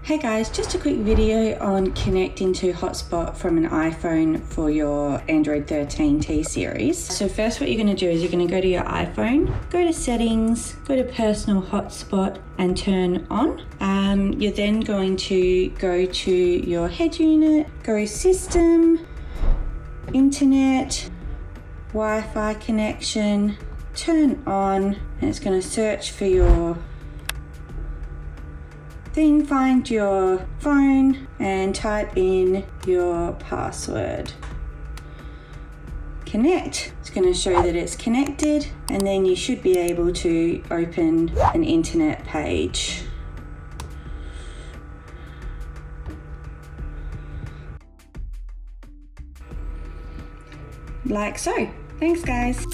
Hey guys, just a quick video on connecting to Hotspot from an iPhone for your Android 13 T Series. So first what you're going to do is you're going to go to your iPhone, go to settings, go to Personal Hotspot and turn on. You're then going to go to your head unit, go system, internet, Wi-Fi connection, turn on, and it's going to search for your then find your phone and type in your password. Connect. It's going to show that it's connected, and then you should be able to open an internet page. Like so. Thanks guys.